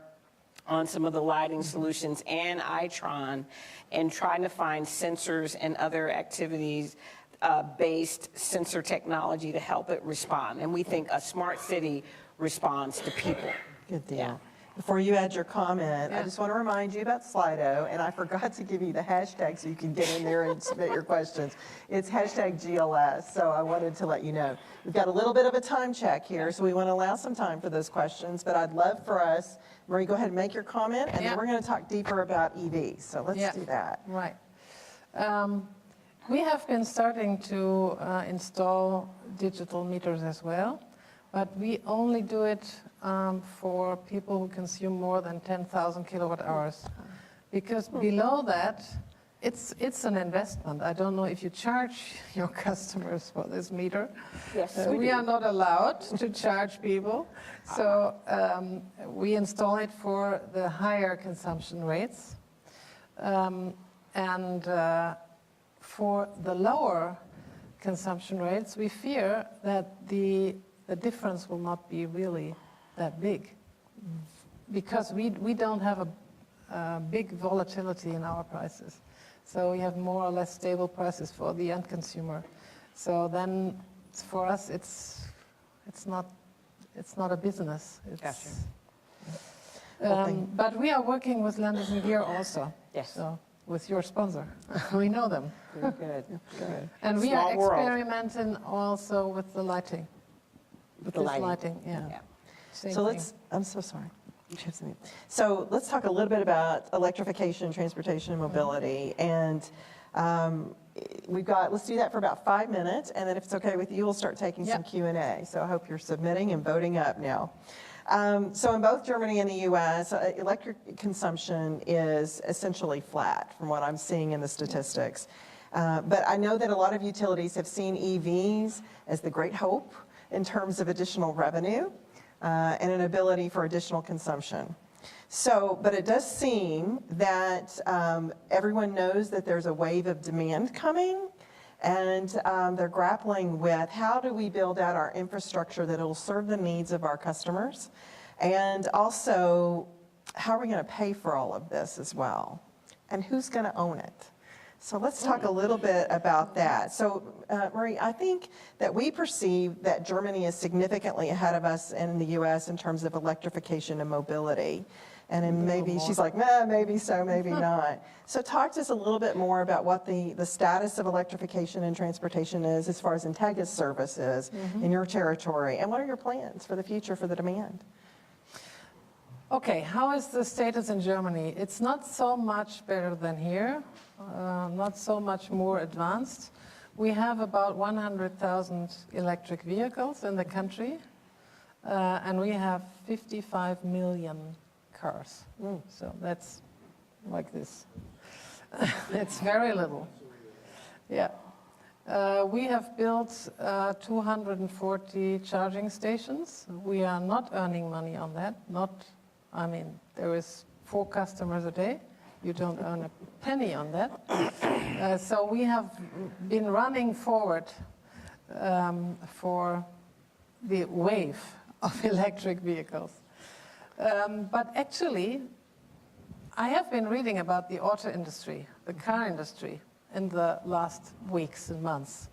on some of the lighting solutions and Itron and trying to find sensors and other activities based sensor technology to help it respond. And we think a smart city responds to people. Good deal. Yeah. Before you add your comment, I just want to remind you about Slido, and I forgot to give you the hashtag so you can get in there and submit your questions. It's hashtag GLS, so I wanted to let you know. We've got a little bit of a time check here, so we want to allow some time for those questions, but I'd love for us, Marie, go ahead and make your comment, and then we're going to talk deeper about EVs, so let's do that. Right. We have been starting to install digital meters as well, but we only do it for people who consume more than 10,000 kilowatt hours. Because below that, it's an investment. I don't know if you charge your customers for this meter. Yes, we are not allowed to charge people. So we install it for the higher consumption rates. For the lower consumption rates, we fear that the difference will not be really that big, because we don't have a big volatility in our prices. So we have more or less stable prices for the end consumer. So then for us, it's not a business. Gotcha. But we are working with Landers & Gyr also. Yes. So with your sponsor. We know them. Good, good. And we Small are world. experimenting also with the lighting. With The this lighting. lighting, yeah. Yeah. Same So thing. I'm so sorry. So let's talk a little bit about electrification, transportation, and mobility. And let's do that for about 5 minutes, and then if it's okay with you, we'll start taking some Q&A. So I hope you're submitting and voting up now. So in both Germany and the US, electric consumption is essentially flat from what I'm seeing in the statistics. But I know that a lot of utilities have seen EVs as the great hope in terms of additional revenue and an ability for additional consumption. So, but it does seem that everyone knows that there's a wave of demand coming, and they're grappling with how do we build out our infrastructure that will serve the needs of our customers, and also how are we going to pay for all of this as well, and who's going to own it? So let's talk a little bit about that. So Marie, I think that we perceive that Germany is significantly ahead of us in the US in terms of electrification and mobility. And then maybe she's like, nah, maybe so, maybe not. So talk to us a little bit more about what the status of electrification and transportation is as far as Integra's services in your territory, and what are your plans for the future for the demand? Okay, how is the status in Germany? It's not so much better than here, not so much more advanced. We have about 100,000 electric vehicles in the country, and we have 55 million cars. So that's like this. It's very little. Yeah. We have built 240 charging stations. We are not earning money on that. There is 4 customers a day. You don't earn a penny on that. So we have been running forward for the wave of electric vehicles. But actually, I have been reading about the auto industry, the car industry, in the last weeks and months.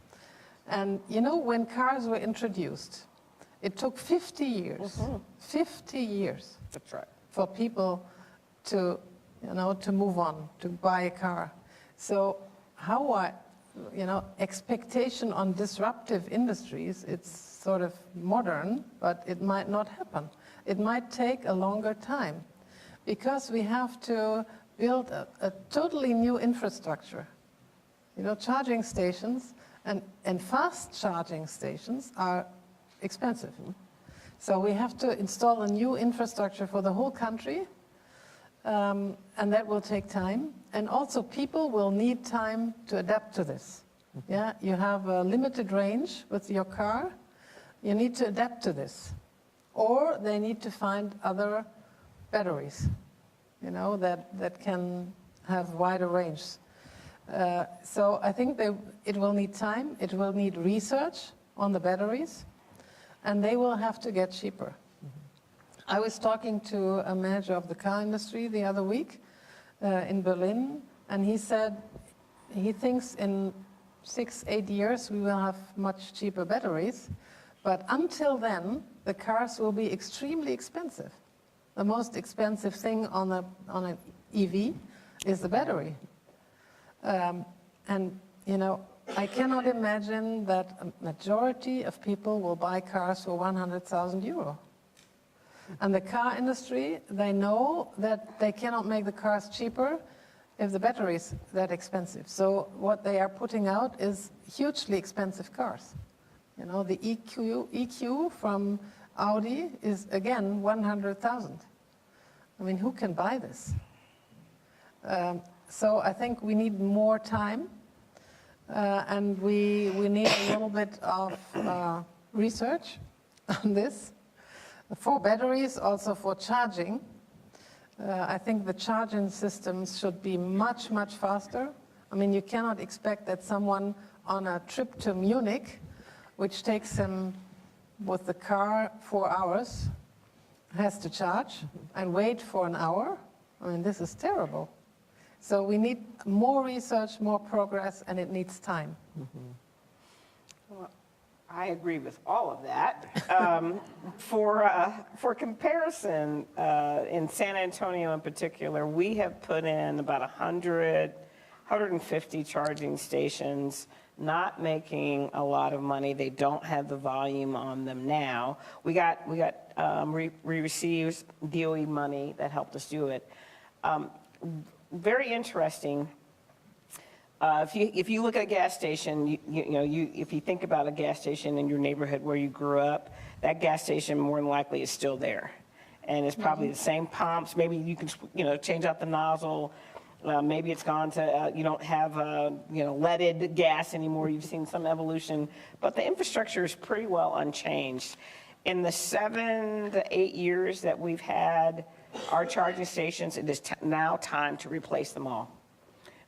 And you know, when cars were introduced, it took 50 years, 50 years That's right. for people to move on, to buy a car. So expectation on disruptive industries, it's sort of modern, but it might not happen. It might take a longer time because we have to build a totally new infrastructure. Charging stations and fast charging stations are expensive. So we have to install a new infrastructure for the whole country, and that will take time. And also people will need time to adapt to this. Yeah, you have a limited range with your car. You need to adapt to this. Or they need to find other batteries, that can have wider range. So I think it will need time, it will need research on the batteries, and they will have to get cheaper. I was talking to a manager of the car industry the other week in Berlin, and he said he thinks in 6-8 years we will have much cheaper batteries, but until then the cars will be extremely expensive. The most expensive thing on an EV is the battery. I cannot imagine that a majority of people will buy cars for 100,000 euro. And the car industry, they know that they cannot make the cars cheaper if the battery is that expensive. So what they are putting out is hugely expensive cars. The EQ from Audi is, again, 100,000. Who can buy this? So I think we need more time, and we need a little bit of research on this. For batteries, also for charging, I think the charging systems should be much, much faster. You cannot expect that someone on a trip to Munich, which takes him with the car 4 hours, has to charge and wait for an hour. I mean, this is terrible. So we need more research, more progress, and it needs time. Well, I agree with all of that. For comparison, in San Antonio in particular, we have put in about 150 charging stations, not making a lot of money. They don't have the volume on them now. We received DOE money that helped us do it. Very interesting. If you look at a gas station, if you think about a gas station in your neighborhood where you grew up, that gas station more than likely is still there, and it's probably the same pumps. Maybe you can change out the nozzle. Maybe it's gone to you don't have leaded gas anymore. You've seen some evolution, but the infrastructure is pretty well unchanged. In the 7 to 8 years that we've had our charging stations, it is now time to replace them all.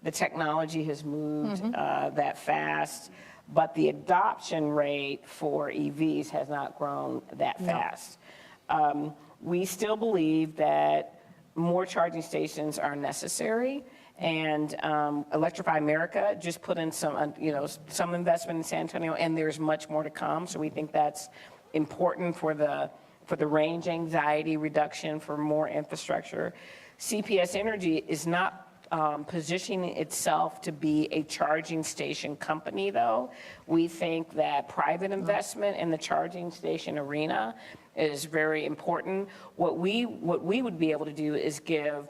The technology has moved that fast, but the adoption rate for EVs has not grown that fast. We still believe that more charging stations are necessary, and Electrify America just put in some investment in San Antonio, and there's much more to come. So we think that's important for the range anxiety reduction, for more infrastructure. CPS Energy is not positioning itself to be a charging station company, though. We think that private investment in the charging station arena is very important. What we would be able to do is give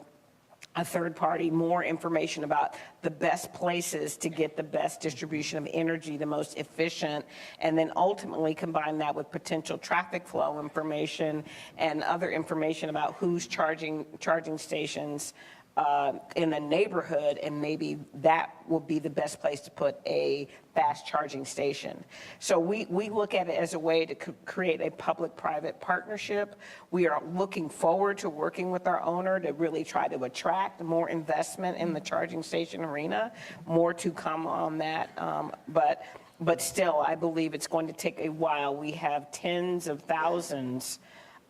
a third party more information about the best places to get the best distribution of energy, the most efficient, and then ultimately combine that with potential traffic flow information and other information about who's charging stations in the neighborhood, and maybe that will be the best place to put a fast charging station. So we look at it as a way to create a public-private partnership. We are looking forward to working with our owner to really try to attract more investment in the charging station arena. More to come on that, but still, I believe it's going to take a while. We have tens of thousands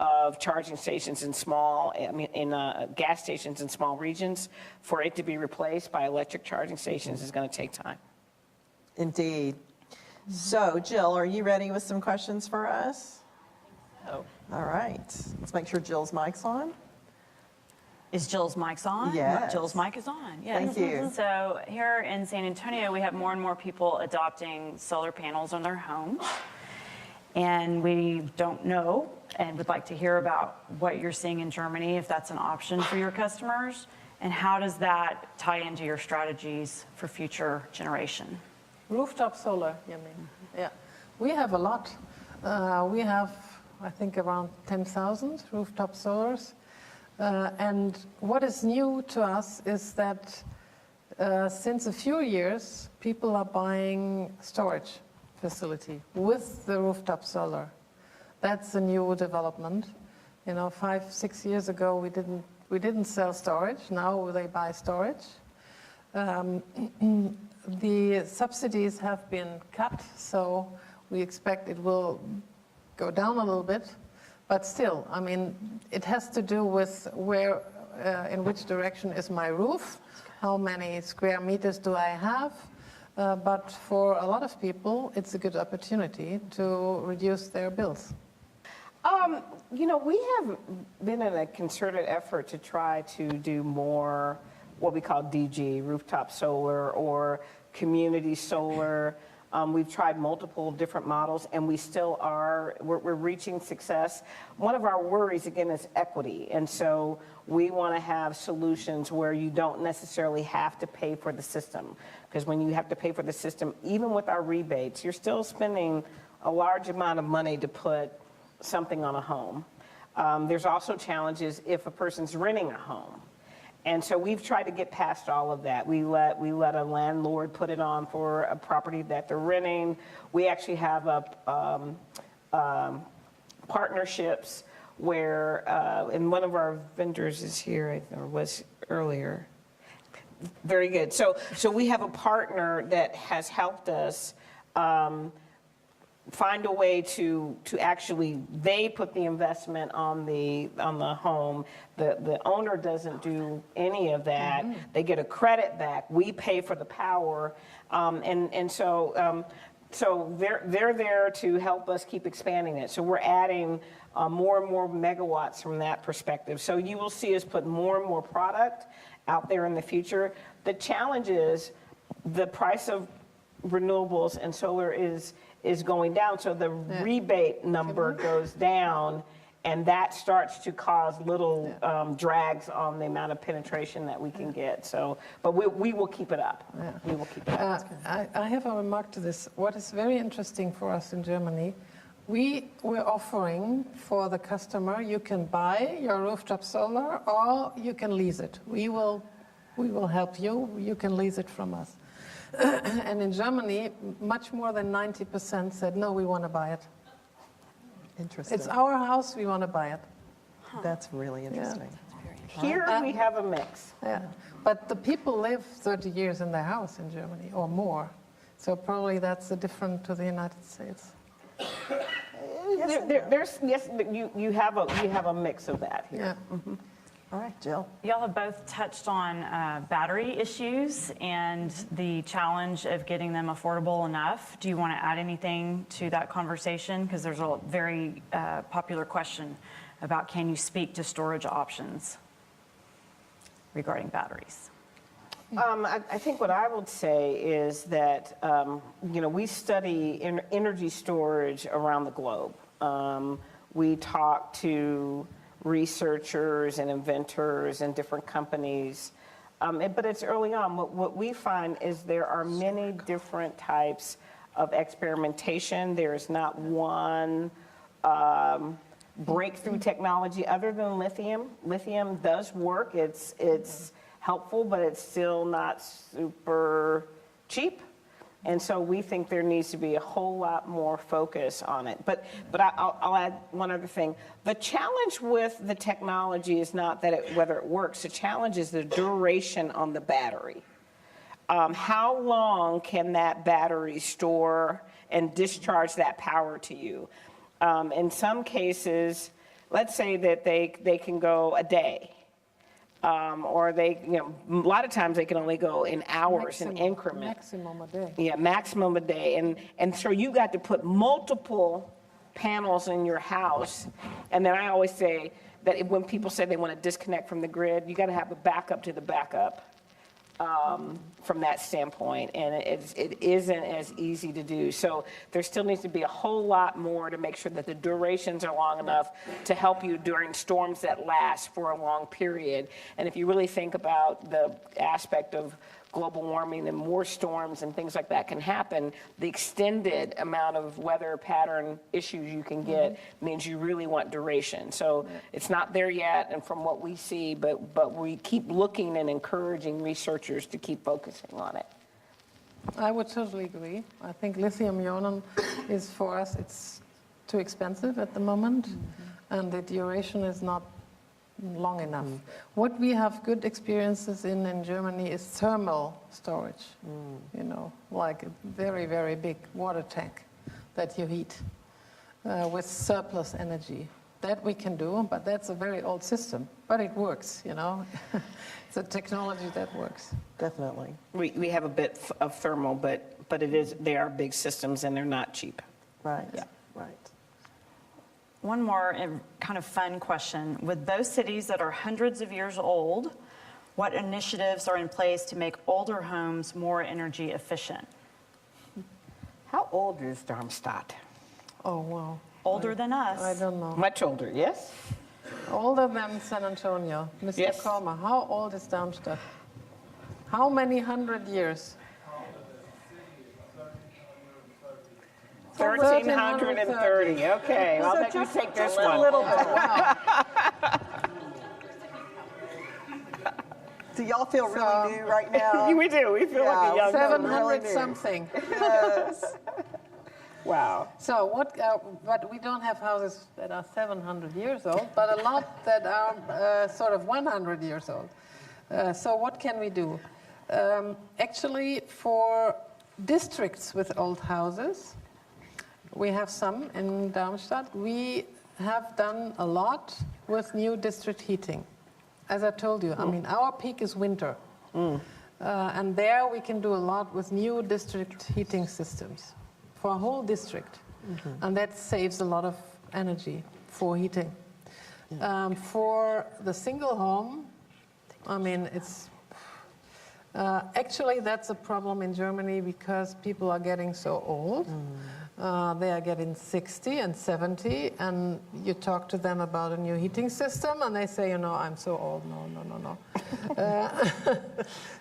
of charging stations in gas stations in small regions. For it to be replaced by electric charging stations is going to take time. Indeed. So, Jill, are you ready with some questions for us? Oh. All right. Let's make sure Jill's mic's on. Is Jill's mic's on? Yes. Jill's mic is on. Yes. Thank you. So here in San Antonio, we have more and more people adopting solar panels on their homes. And we don't know and would like to hear about what you're seeing in Germany, if that's an option for your customers, and how does that tie into your strategies for future generation? Rooftop solar, you mean? Yeah. We have a lot. We have, I think, around 10,000 rooftop solars. And what is new to us is that since a few years, people are buying storage facility with the rooftop solar. That's a new development. 5-6 years ago, we didn't sell storage. Now they buy storage. The subsidies have been cut, so we expect it will go down a little bit. But still, I mean, it has to do with where, in which direction is my roof, how many square meters do I have. But for a lot of people, it's a good opportunity to reduce their bills. We have been in a concerted effort to try to do more what we call DG, rooftop solar, or community solar. We've tried multiple different models, and we still are. We're reaching success. One of our worries, again, is equity. And so we want to have solutions where you don't necessarily have to pay for the system. Because when you have to pay for the system, even with our rebates, you're still spending a large amount of money to put something on a home. There's also challenges if a person's renting a home. And so we've tried to get past all of that. We let a landlord put it on for a property that they're renting. We actually have partnerships where, and one of our vendors is here, or was earlier. Very good. So we have a partner that has helped us find a way to actually, they put the investment on the home. The owner doesn't do any of that. They get a credit back. We pay for the power, so they're there to help us keep expanding it. So we're adding more and more megawatts from that perspective. So you will see us put more and more product out there in the future. The challenge is the price of renewables and solar is going down, so the rebate number goes down, and that starts to cause little drags on the amount of penetration that we can get. So, but we will keep it up. We will keep it up. I have a remark to this. What is very interesting for us in Germany, we're offering for the customer, you can buy your rooftop solar or you can lease it. We will help you. You can lease it from us. And in Germany, much more than 90% said, no, we want to buy it. Interesting. It's our house, we want to buy it. That's really interesting. Here we have a mix. Yeah. But the people live 30 years in their house in Germany or more. So probably that's different to the United States. You have a mix of that here. Yeah. All right, Jill. Y'all have both touched on battery issues and the challenge of getting them affordable enough. Do you want to add anything to that conversation? Because there's a very popular question about, can you speak to storage options regarding batteries? I think what I would say is that, we study energy storage around the globe. We talk to researchers and inventors and different companies, but it's early on. What we find is there are many different types of experimentation. There's not one breakthrough technology other than lithium. Lithium does work. It's helpful, but it's still not super cheap. And so we think there needs to be a whole lot more focus on it. But I'll add one other thing. The challenge with the technology is not that whether it works. The challenge is the duration on the battery. How long can that battery store and discharge that power to you? In some cases, let's say that they can go a day. Or a lot of times they can only go in hours in increments. Maximum a day. Yeah, maximum a day. And so you got to put multiple panels in your house. And then I always say that when people say they want to disconnect from the grid, you got to have a backup to the backup from that standpoint. And it isn't as easy to do. So there still needs to be a whole lot more to make sure that the durations are long enough to help you during storms that last for a long period. And if you really think about the aspect of global warming and more storms and things like that can happen, the extended amount of weather pattern issues you can get means you really want duration. So it's not there yet, and from what we see, but we keep looking and encouraging researchers to keep focusing on it. I would totally agree. I think lithium-ion is, for us, it's too expensive at the moment, and the duration is not long enough. What we have good experiences in Germany is thermal storage, like a very, very big water tank that you heat with surplus energy. That we can do, but that's a very old system, but it works, It's a technology that works. Definitely. We have a bit of thermal, but they are big systems and they're not cheap. Right. Yeah. Right. One more kind of fun question. With those cities that are hundreds of years old, what initiatives are in place to make older homes more energy efficient? How old is Darmstadt? Oh, wow. Older than us. I don't know. Much older, yes? Older than San Antonio. Mr. Yes. Kormer, how old is Darmstadt? How many 100 years? 1,330. Okay, I'll let you take this one. A little bit. Do y'all feel really new right now? We do. We feel like a young 700 really new. something. Yes. Wow. So but we don't have houses that are 700 years old, but a lot that are sort of 100 years old. So what can we do? Actually, for districts with old houses, we have some in Darmstadt. We have done a lot with new district heating. As I told you, I mean, our peak is winter. And there we can do a lot with new district heating systems for a whole district. And that saves a lot of energy for heating. For the single home, I mean, it's actually that's a problem in Germany because people are getting so old. They are getting 60 and 70, and you talk to them about a new heating system, and they say, you know, I'm so old. No.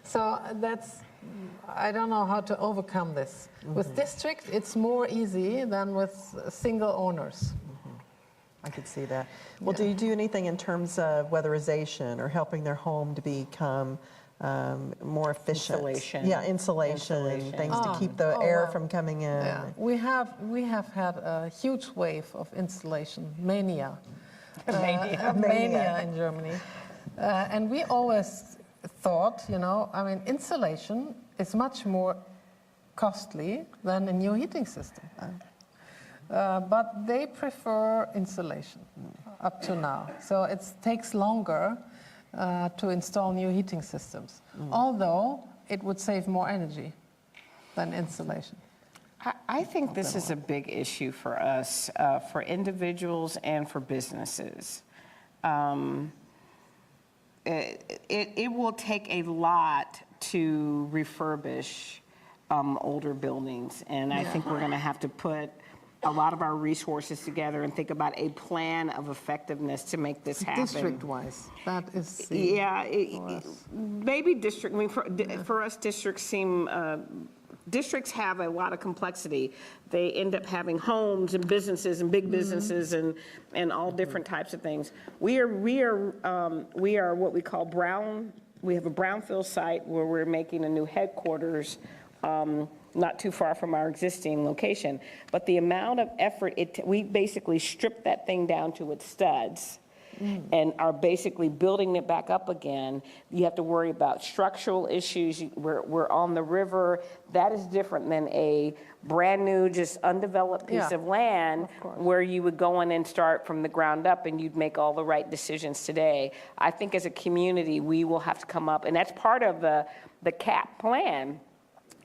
So that's, I don't know how to overcome this. With district, it's more easy than with single owners. I could see that. Well, do you do anything in terms of weatherization or helping their home to become more efficient? Insulation. Yeah, insulation. Things to keep the air from coming in. Yeah. We have had a huge wave of insulation mania. Mania in Germany. And we always thought, you know, I mean, insulation is much more costly than a new heating system. But they prefer insulation up to now. So it takes longer to install new heating systems, although it would save more energy than insulation. I think this is a big issue for us, for individuals and for businesses. It will take a lot to refurbish older buildings, and I think we're going to have to put a lot of our resources together and think about a plan of effectiveness to make this happen. District-wise, that is maybe district. I mean, for us, districts seem. Districts have a lot of complexity. They end up having homes and businesses and big businesses and all different types of things. We are what we call brown. We have a brownfield site where we're making a new headquarters. Not too far from our existing location, but the amount of effort we basically stripped that thing down to its studs and are basically building it back up again. You have to worry about structural issues. We're on the river. That is different than a brand new, just undeveloped piece of land where you would go in and start from the ground up and you'd make all the right decisions today. I think as a community, we will have to come up, and that's part of the CAP plan,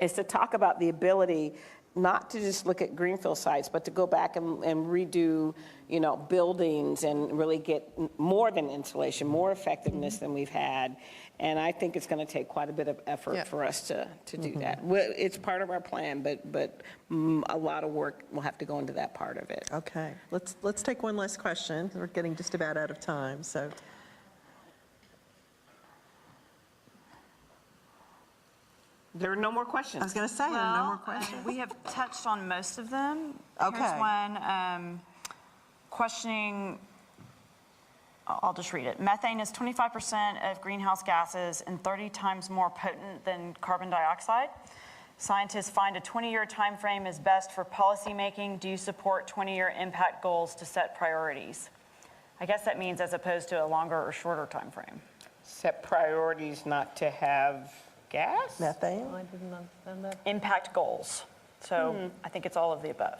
is to talk about the ability not to just look at greenfield sites, but to go back and redo, you know, buildings and really get more than insulation, more effectiveness than we've had. And I think it's going to take quite a bit of effort for us to do that. It's part of our plan, but a lot of work will have to go into that part of it. Okay, let's take one last question. We're getting just about out of time, so. There are no more questions. I was going to say, there are no more questions. We have touched on most of them. Okay. Here's one, questioning, I'll just read it. Methane is 25% of greenhouse gases and 30 times more potent than carbon dioxide. Scientists find a 20-year time frame is best for policymaking. Do you support 20-year impact goals to set priorities? I guess that means as opposed to a longer or shorter time frame. Set priorities not to have gas? Methane? I didn't understand that. Impact goals. So I think it's all of the above.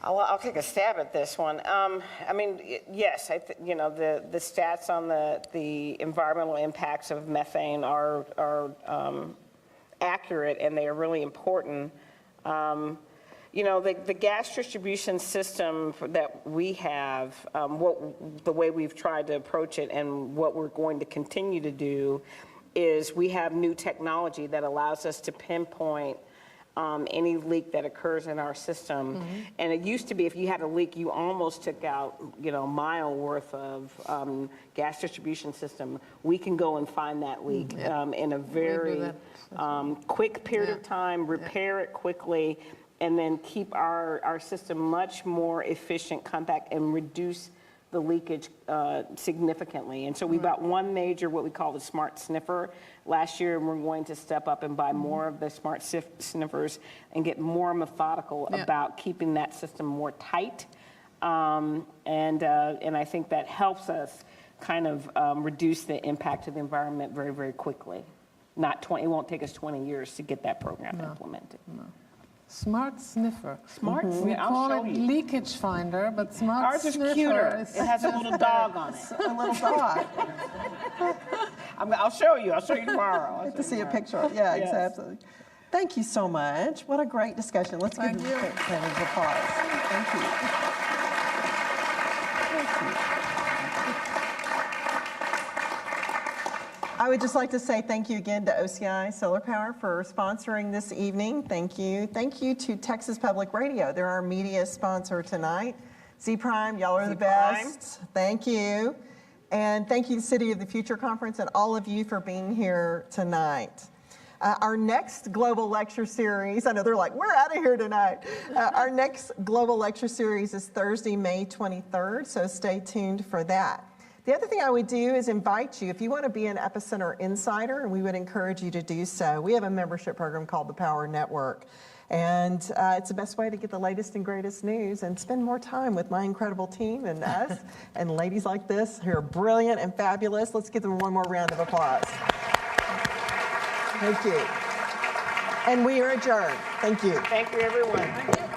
I'll take a stab at this one. I mean, yes, you know, the stats on the environmental impacts of methane are accurate, and they are really important. You know, the gas distribution system that we have, the way we've tried to approach it and what we're going to continue to do is we have new technology that allows us to pinpoint any leak that occurs in our system. And it used to be if you had a leak, you almost took out, you know, a mile worth of gas distribution system. We can go and find that leak in a very quick period of time, repair it quickly, and then keep our system much more efficient, compact, and reduce the leakage significantly. And so we bought one major, what we call the smart sniffer last year, and we're going to step up and buy more of the smart sniffers and get more methodical about keeping that system more tight. And I think that helps us kind of reduce the impact of the environment very, very quickly. not 20, it won't take us 20 years to get that program implemented. Smart sniffer. Smart We sniffer, I'll call show it you. leakage finder, but smart Ours is sniffer cuter. is It has a little dog on it. A little dog. I'll show you. I'll show you tomorrow. Good to see a picture. Yeah, Yes. exactly. Thank you so much. What a great discussion. Let's give you a quick round of applause. Thank you. Thank you. I would just like to say thank you again to OCI Solar Power for sponsoring this evening. Thank you. Thank you to Texas Public Radio. They're our media sponsor tonight. Z-Prime, y'all are the best. Thank you. And thank you to City of the Future Conference and all of you for being here tonight. Our next global lecture series, I know they're like, we're out of here tonight. Our next global lecture series is Thursday, May 23rd, so stay tuned for that. The other thing I would do is invite you, if you want to be an EPIcenter insider, and we would encourage you to do so. We have a membership program called the Power Network. And it's the best way to get the latest and greatest news and spend more time with my incredible team and us and ladies like this who are brilliant and fabulous. Let's give them one more round of applause. Thank you. And we are adjourned. Thank you. Thank you, everyone.